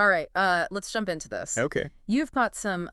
All right, let's jump into this. Okay. You've got some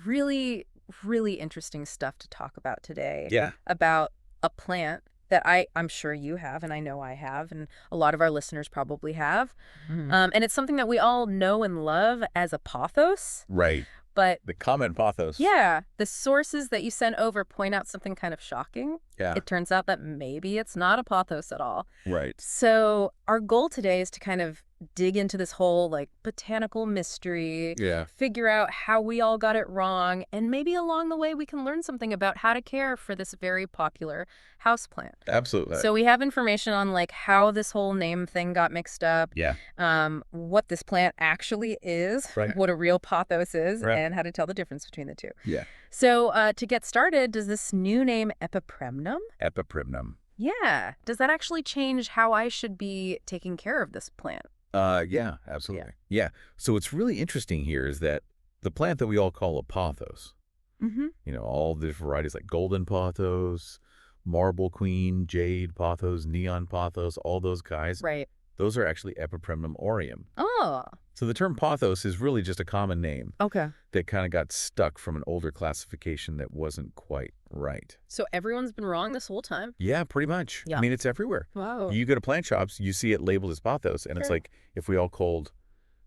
really, really interesting stuff to talk about today Yeah. about a plant that I'm sure you have, and I know I have, and a lot of our listeners probably have. Mhm. And it's something that we all know and love as a pothos, Right. but The common Pothos. yeah, the sources that you sent over point out something kind of shocking. Yeah. It turns out that maybe it's not a pothos at all. Right. So our goal today is to kind of dig into this whole like botanical mystery, Yeah. figure out how we all got it wrong, and maybe along the way we can learn something about how to care for this very popular houseplant. Absolutely. So we have information on like how this whole name thing got mixed up, Yeah. what this plant actually is, Right. what a real pothos is, Right. and how to tell the difference between the two. Yeah. So to get started, does this new name Epipremnum? Epipremnum. Yeah. Does that actually change how I should be taking care of this plant? Yeah, absolutely. Yeah. So what's really interesting here is that the plant that we all call a pothos, Mm-hmm. all the varieties like golden pothos, marble queen, jade pothos, neon pothos, all those guys, Right. those are actually Epipremnum aureum. Oh, So the term pothos is really just a common name okay. that kind of got stuck from an older classification that wasn't quite right. So everyone's been wrong this whole time? Yeah, pretty much. Yeah. I mean, it's everywhere. Wow. You go to plant shops, you see it labeled as pothos, and it's Sure. like if we all called,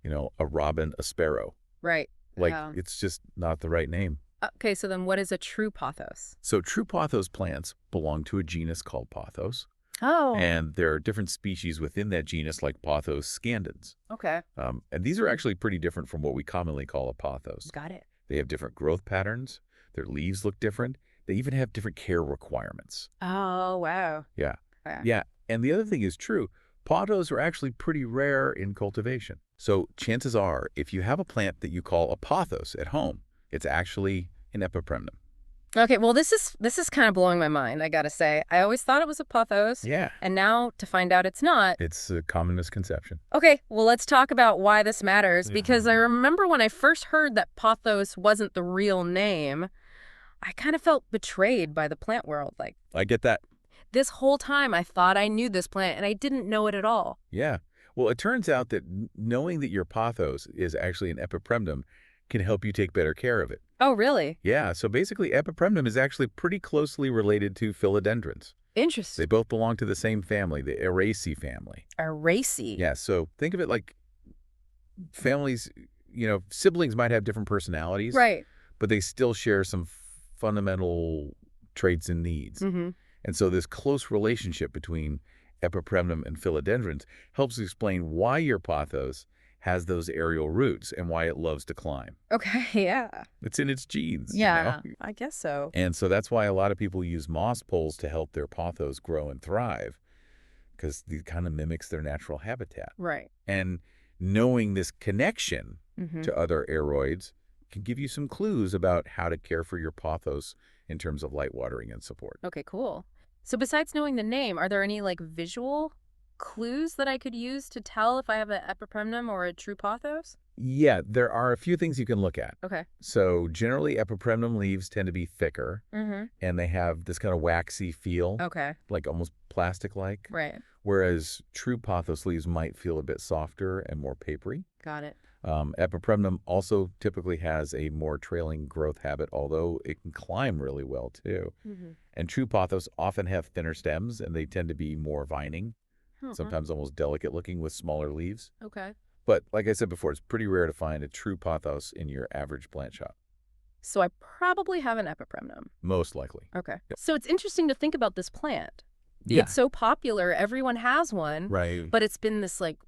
a robin a sparrow. Right. Like, Yeah. it's just not the right name. Okay, so then what is a true pothos? So true pothos plants belong to a genus called Pothos, Oh, and there are different species within that genus like Pothos scandens. okay. And these are actually pretty different from what we commonly call a pothos. Got it. They have different growth patterns. Their leaves look different. They even have different care requirements. Oh, wow. Yeah. Okay. Yeah. And the other thing is true. Pothos are actually pretty rare in cultivation. So chances are, if you have a plant that you call a pothos at home, it's actually an Epipremnum. Okay, well, this is kind of blowing my mind, I gotta say. I always thought it was a pothos, Yeah. and now to find out it's not. It's a common misconception. Okay, well, let's talk about why this matters, because I remember when I first heard that pothos wasn't the real name, I kind of felt betrayed by the plant world. Like, I get that. this whole time I thought I knew this plant, and I didn't know it at all. Yeah. Well, it turns out that knowing that your pothos is actually an Epipremnum can help you take better care of it. Oh, really? Yeah, so basically Epipremnum is actually pretty closely related to philodendrons. They Interesting. both belong to the same family, the Araceae family. Racy. Yeah, so think of it like families, siblings might have different personalities, Right. but they still share some fundamental traits and needs. Mm-hmm. And so this close relationship between Epipremnum and philodendrons helps explain why your pothos has those aerial roots and why it loves to climb. Okay, yeah. It's in its genes. Yeah, I guess so. And so that's why a lot of people use moss poles to help their pothos grow and thrive, because it kind of mimics their natural habitat. Right. And knowing this connection Mm-hmm. to other aeroids can give you some clues about how to care for your pothos in terms of light watering and support. Okay, cool. So besides knowing the name, are there any like visual clues that I could use to tell if I have an Epipremnum or a true pothos? Yeah, there are a few things you can look at. Okay. So generally, Epipremnum leaves tend to be thicker, Mm-hmm. and they have this kind of waxy feel, Okay. like almost plastic-like, Right. whereas true pothos leaves might feel a bit softer and more papery. Got it. Epipremnum also typically has a more trailing growth habit, although it can climb really well too. Mm-hmm. And true pothos often have thinner stems, and they tend to be more vining, sometimes almost delicate looking with smaller leaves. Okay. But like I said before, it's pretty rare to find a true pothos in your average plant shop, So I probably have an Epipremnum. most likely. Okay. Yep. So it's interesting to think about this plant. Yeah. It's so popular, everyone has one, Right. but it's been this like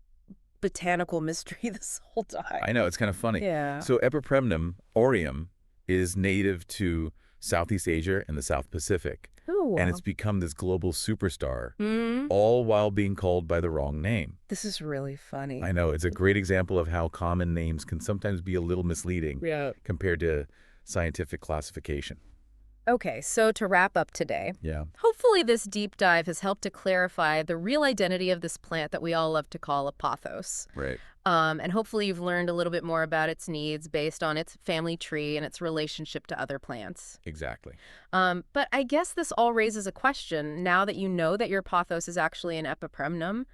botanical mystery this whole time. I know, it's kind of funny. Yeah. So Epipremnum aureum is native to Southeast Asia and the South Pacific, Ooh. and it's become this global superstar, Mm, all while being called by the wrong name. this is really funny. I know, it's a great example of how common names can sometimes be a little misleading Yeah. compared to scientific classification. Okay, so to wrap up today, Yeah. hopefully this deep dive has helped to clarify the real identity of this plant that we all love to call a pothos. Right. And hopefully you've learned a little bit more about its needs based on its family tree and its relationship to other plants. Exactly. But I guess this all raises a question. Now that you know that your pothos is actually an Epipremnum,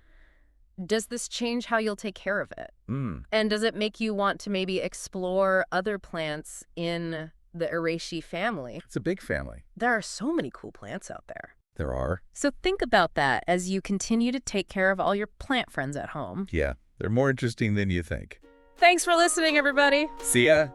does this change how you'll take care of it? Mm, And does it make you want to maybe explore other plants in the Araceae family? it's a big family. There are so many cool plants out there. There are. So think about that as you continue to take care of all your plant friends at home. Yeah, they're more interesting than you think. Thanks for listening, everybody. See ya!